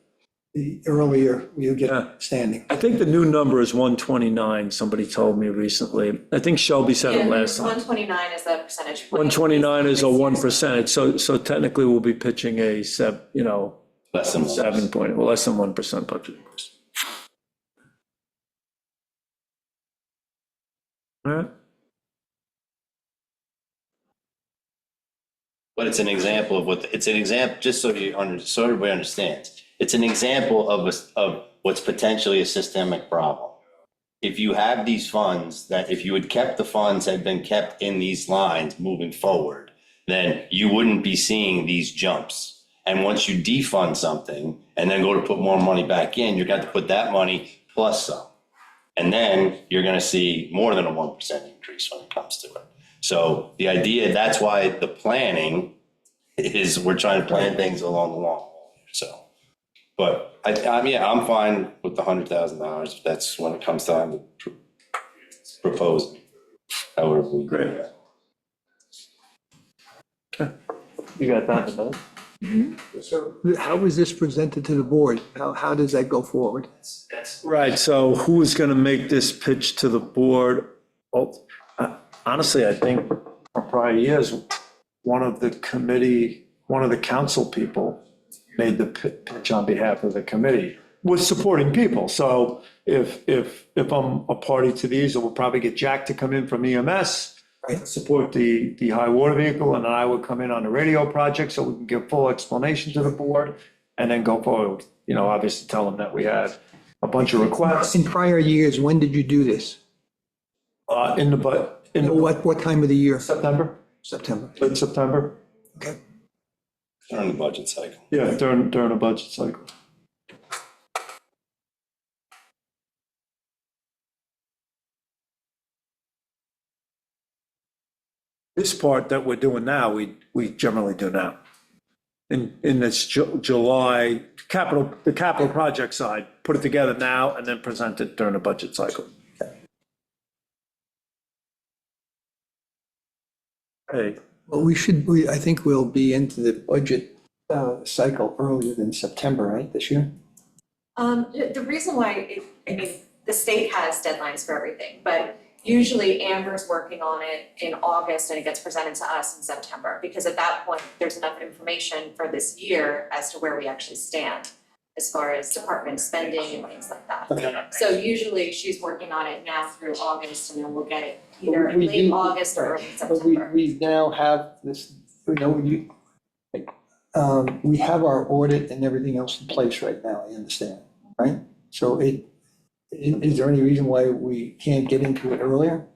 the earlier we'll Yeah. get standing. I think the new number is 129, somebody told me recently. I think Shelby said it last time. 129 is the percentage point. 129 is a 1%, so technically we'll be pitching a Less than 7 point, well, less than 1% budget increase. All right, But it's an example of it's an example, just so so everybody understands. It's an example of what's potentially a systemic problem. If you have these funds, that if you had kept the funds had been kept in these lines moving forward, then you wouldn't be seeing these jumps. And once you defund something and then go to put more money back in, you're going to put that money plus some. And then you're going to see more than a 1% increase when it comes to it. So the idea, that's why the planning is we're trying to plan things along the long haul. So, but I'm fine with the $100,000 if that's when it comes time to propose. However we do Great. that. you got that, Beth? So how was this presented to the board? How does that go forward? Right, so who is gonna make this pitch to the board? Well, honestly, I think from prior years, one of the council people made the pitch on behalf of the committee with supporting people. So if I'm a party to these, we'll probably get Jack to come in from EMS, Right. support the high water vehicle, and then I would come in on the radio project so we can give full explanation to the board and then go forward. You know, obviously tell them that we had a bunch of requests In prior years, when did you do this? in the What time of the year? September, September. late September. Okay. During the budget cycle. Yeah, during a budget cycle. This part that we're doing now, we generally do now. In this July, the capital project side, put it together now and then present it during the budget cycle. Hey, Well, I think we'll be into the budget cycle earlier than September, right, this year? The reason why, the state has deadlines for everything, but usually Amber's working on it in August and it gets presented to us in September, because at that point, there's enough information for this year as to where we actually stand as far as department spending and things like that. So usually she's working on it now through August, and then we'll get it either We late do- August or early But September. we now have this, we have our audit and everything else in place right now, I understand, right? So is there any reason why we can't get into it earlier?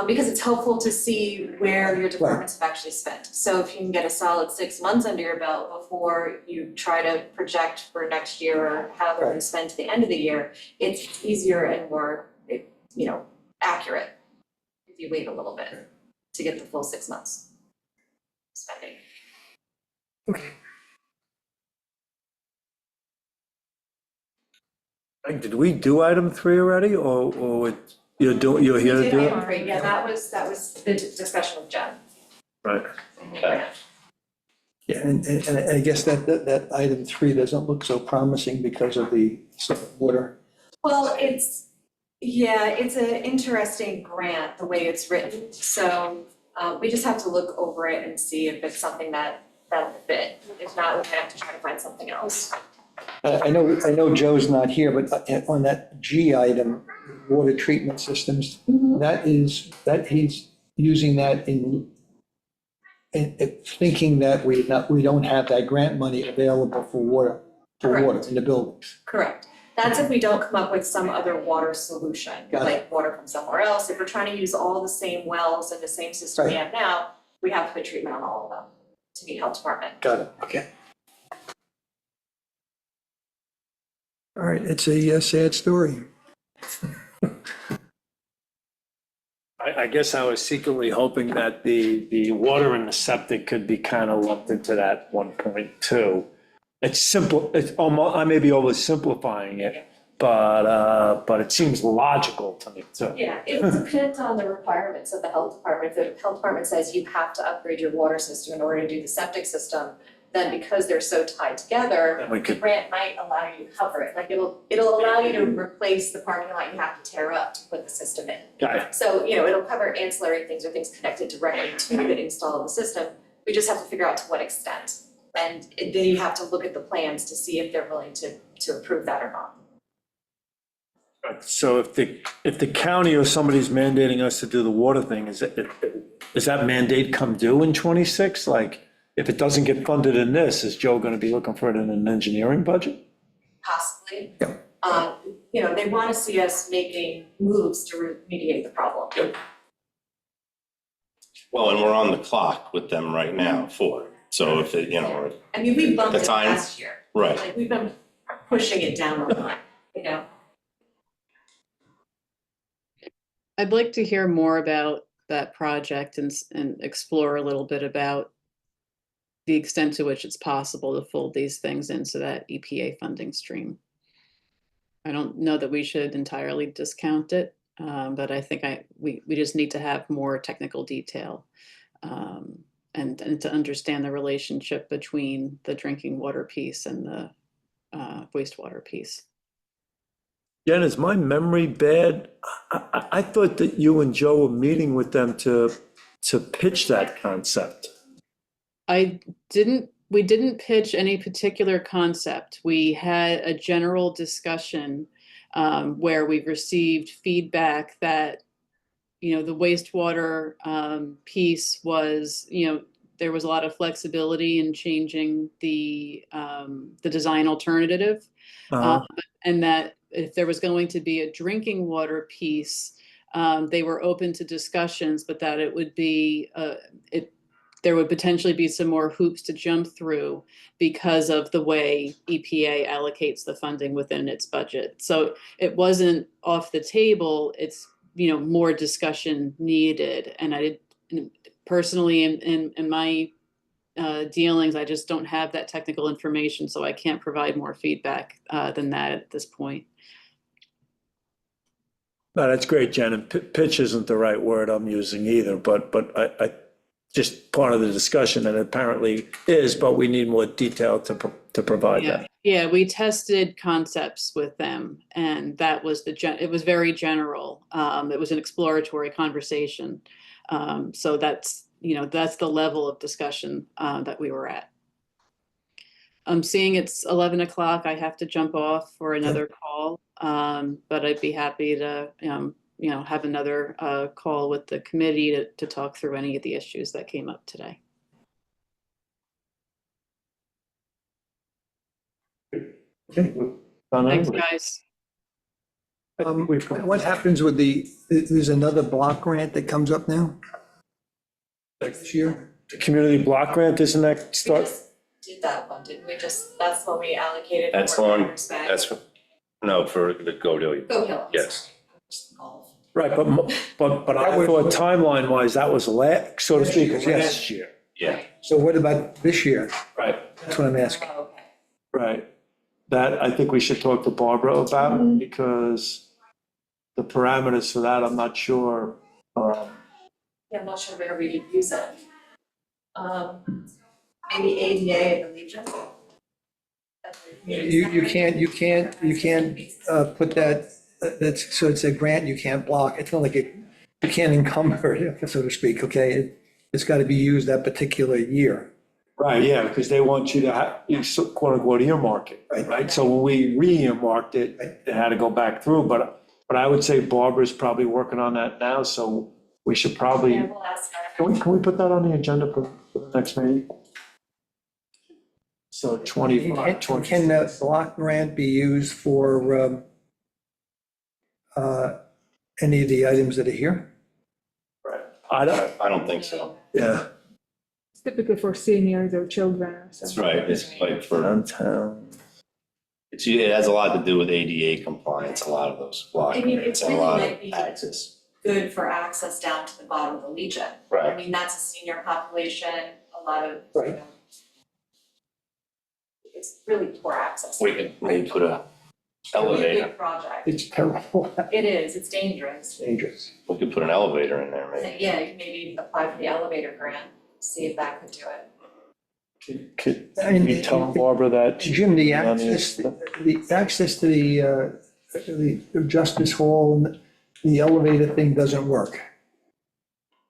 Because it's helpful to see where your departments have actually spent. So if you can get a solid 6 months under your belt before you try to project for next year or how they're gonna spend to the end of the year, it's easier and more, accurate if you wait a little bit to get the full 6 months spending. did we do item 3 already, or you're here to do it? Yeah, that was the discussion with Jen. Right. Okay. Yeah, and I guess that item 3 doesn't look so promising because of the water. Well, it's an interesting grant, the way it's written, so we just have to look over it and see if it's something that'll fit. If not, we might have to try to find something else. I know Joe's not here, but on that G item, water treatment systems, that he's using that in thinking that we don't have that grant money available for water in the buildings. Correct. That's if we don't come up with some other water solution, Got it. like water from somewhere else. If we're trying to use all the same wells and the same system we Right. have now, we have to put treatment on all of them to meet health department. Got it, okay. All right, it's a sad story. I guess I was secretly hoping that the water and the septic could be kind of lumped into that 1.2. it's simple, it's almost, I may be oversimplifying it, but it seems logical to me, so. Yeah, it depends on the requirements of the health department. If the health department says you have to upgrade your water system in order to do the septic system, then because they're so tied together, Then we the could- grant might allow you to cover it. Like it'll allow you to replace the parking lot you have to tear up to put the system in. Got it. So, it'll cover ancillary things or things connected directly to the install of the system. We just have to figure out to what extent. And then you have to look at the plans to see if they're willing to approve that or not. So if the county or somebody's mandating us to do the water thing, is that mandate come due in 26? Like, if it doesn't get funded in this, is Joe gonna be looking for it in an engineering budget? Possibly. Yeah. They wanna see us making moves to remediate the problem. Well, and we're on the clock with them right now for it. So if it, I mean, we bumped The it time- last year. right. Like, we've been pushing it down the line, I'd like to hear more about that project and explore a little bit about the extent to which it's possible to fold these things into that EPA funding stream. I don't know that we should entirely discount it, but I think we just need to have more technical detail and to understand the relationship between the drinking water piece and the wastewater piece. Jen, is my memory bad? I thought that you and Joe were meeting with them to pitch that concept. We didn't pitch any particular concept. We had a general discussion where we received feedback that, the wastewater piece was, there was a lot of flexibility in changing the design alternative. And that if there was going to be a drinking water piece, they were open to discussions, but that it would be, there would potentially be some more hoops to jump through because of the way EPA allocates the funding within its budget. So it wasn't off the table, it's, more discussion needed. And personally, in my dealings, I just don't have that technical information, so I can't provide more feedback than that at this point. No, that's great, Jen, and pitch isn't the right word I'm using either, but I just part of the discussion, and apparently is, but we need more detail to provide that. Yeah, we tested concepts with them, and that was it was very general. It was an exploratory conversation. So that's the level of discussion that we were at. I'm seeing it's 11 o'clock. I have to jump off for another call, but I'd be happy to have another call with the committee to talk through any of the issues that came up today. Okay. Thanks, guys. What happens with there's another block grant that comes up now? This year? The community block grant, isn't that We start? just did that one, didn't we? That's when we allocated. That's the more one, Partners Bank. no, for the Go Deal. Go Hill. Yes. Golf. Right, but I thought timeline wise, that was so to speak, Yes. last year. Yeah. So what about this year? Right, That's what I'm asking. Oh, okay. right. That, I think we should talk to Barbara about, because the parameters for that, I'm not sure. Yeah, I'm not sure where we could use it. Maybe ADA at the Legion? You can't put that, so it's a grant you can't block. It's not like you can't encumber it, so to speak, okay? It's got to be used that particular year. Right, yeah, because they want you to quote unquote earmark it, right? So when we re-earmarked it, it had to go back through, but I would say Barbara's probably working on that now, so we should probably, Yeah, we'll ask her. can we put that on the agenda for the next meeting? So 25, Can the block grant be used for any of the items that are here? right, I don't think so. yeah. It's typically for seniors or children or That's something. right, it's like for, Downtown. it has a lot to do with ADA compliance, a lot of those block I mean, grants it and a really lot might of be- access. Good for access down to the bottom of the Legion. I Right, mean, that's a senior population, a lot of, Right. it's really poor access. We could maybe put a It's a really elevator, big project. It's terrible, It is, it's dangerous. dangerous. we could put an elevator in there, maybe. Yeah, you maybe apply for the elevator grant, see if that could do it. Could And- you tell Barbara that? Jim, the On the- access to the Justice Hall, and the elevator thing doesn't work.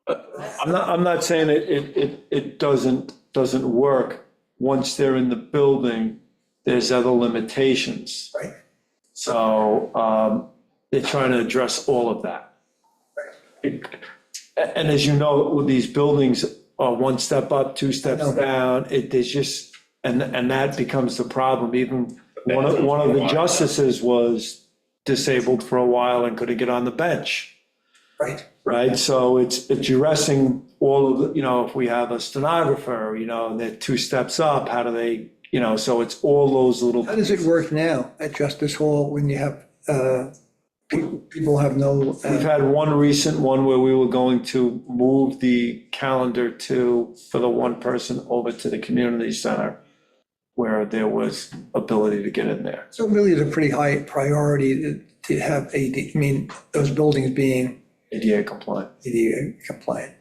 I'm not saying it doesn't work. Once they're in the building, there's other limitations. Right. So, they're trying to address all of that. And as you know, with these buildings are one step up, two steps I know. down, there's just, and that becomes the problem. Even one of the justices was disabled for a while and couldn't get on the bench. Right. Right, so it's addressing all of the, if we have a stenographer, and they're two steps up, how do they, so it's all those little. How does it work now at Justice Hall when you have, people have no, We've had one recent one where we were going to move the calendar for the one person over to the community center where there was ability to get in there. so it really is a pretty high priority to have those buildings being ADA compliant. ADA compliant.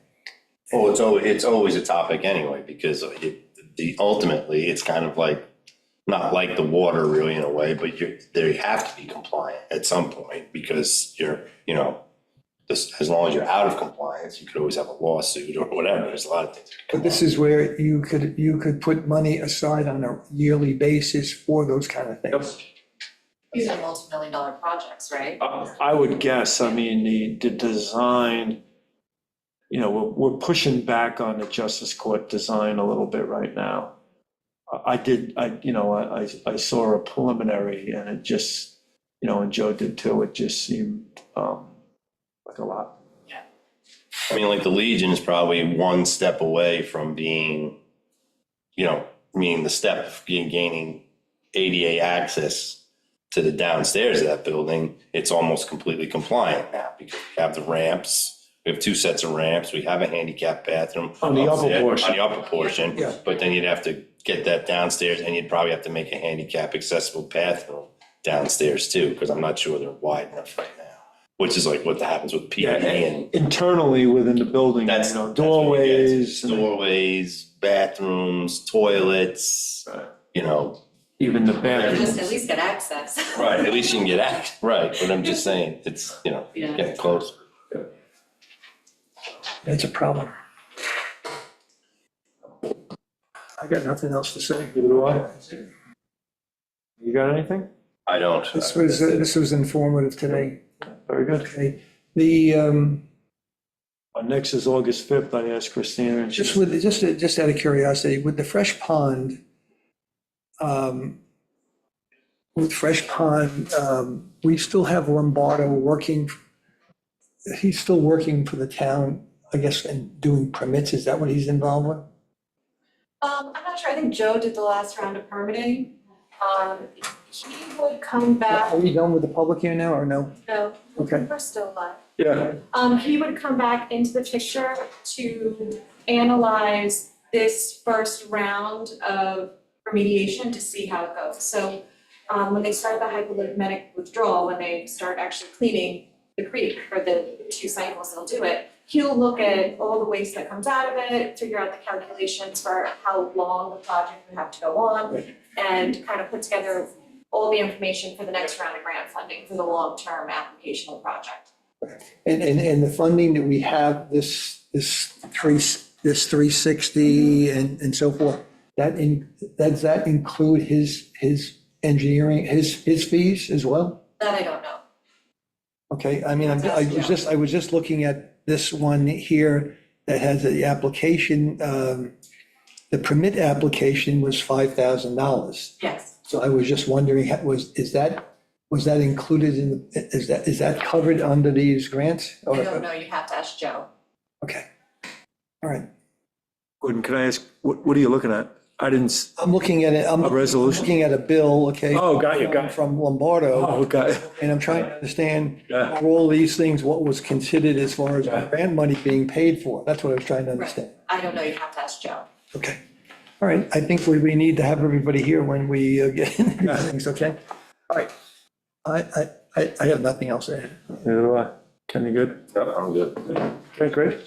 Well, it's always a topic anyway, because ultimately, it's kind of like, not like the water really in a way, but they have to be compliant at some point, because as long as you're out of compliance, you could always have a lawsuit or whatever, there's a lot of things. that can But this come is where you could put money aside on a yearly basis for those kind of things. These are multi-million-dollar projects, right? I would guess, the design, we're pushing back on the justice court design a little bit right now. I saw a preliminary and it just, and Joe did too, it just seemed like a lot. like the Legion is probably one step away from being, the step of gaining ADA access to the downstairs of that building. It's almost completely compliant now, because we have the ramps, we have two sets of ramps, we have a handicap bathroom. On the upper upstairs- portion. On the upper portion, Yeah. but then you'd have to get that downstairs, and you'd probably have to make a handicap accessible bathroom downstairs too, because I'm not sure they're wide enough right now, which is like what happens with PE and Internally within the building, that's what it doorways, gets. Doorways, bathrooms, toilets, even the Or bathrooms. just at least get access. right, at least you can get access, right, but I'm just saying, it's, Yeah. getting close. That's a problem. I got nothing else to say. Neither do I. You got anything? I don't. This was informative today. Very good. Okay. The, Our next is August 5th. I asked Christina. And just out of curiosity, with the Fresh Pond, we still have Lombardo working, he's still working for the town, I guess, and doing permits. Is that what he's involved with? I'm not sure, I think Joe did the last round of permitting. He would come back, Are we done with the public here now, or no? no, Okay. we're still live. Yeah. He would come back into the picture to analyze this first round of remediation to see how it goes. So, when they start the hypolipidemic withdrawal, when they start actually cleaning the creek for the 2 cycles they'll do it, he'll look at all the waste that comes out of it, figure out the calculations for how long the project would have to go on, and kind of put together all the information for the next round of grant funding for the long-term application of the project. And the funding that we have, this 360 and so forth, does that include his engineering, his fees as well? That I don't know. Okay, I was just looking at this one here that has the application, the permit application was $5,000. Yes. So I was just wondering, was that included in, is that covered under these grants? I don't know, you have to ask Joe. Okay, all right. Gordon, can I ask, what are you looking at? I didn't, I'm looking at it, I'm A resolution? looking at a bill, okay? Oh, got you. From Lombardo, okay. and I'm trying to understand Yeah. all these things, what was considered as far as grant money being paid for. That's what I was trying to understand. I don't know, you have to ask Joe. Okay, All right, I think we need to have everybody here when we get into these things, okay? All right. I have nothing else to add. Neither do I. Ken, you good? No, I'm good. Okay, great.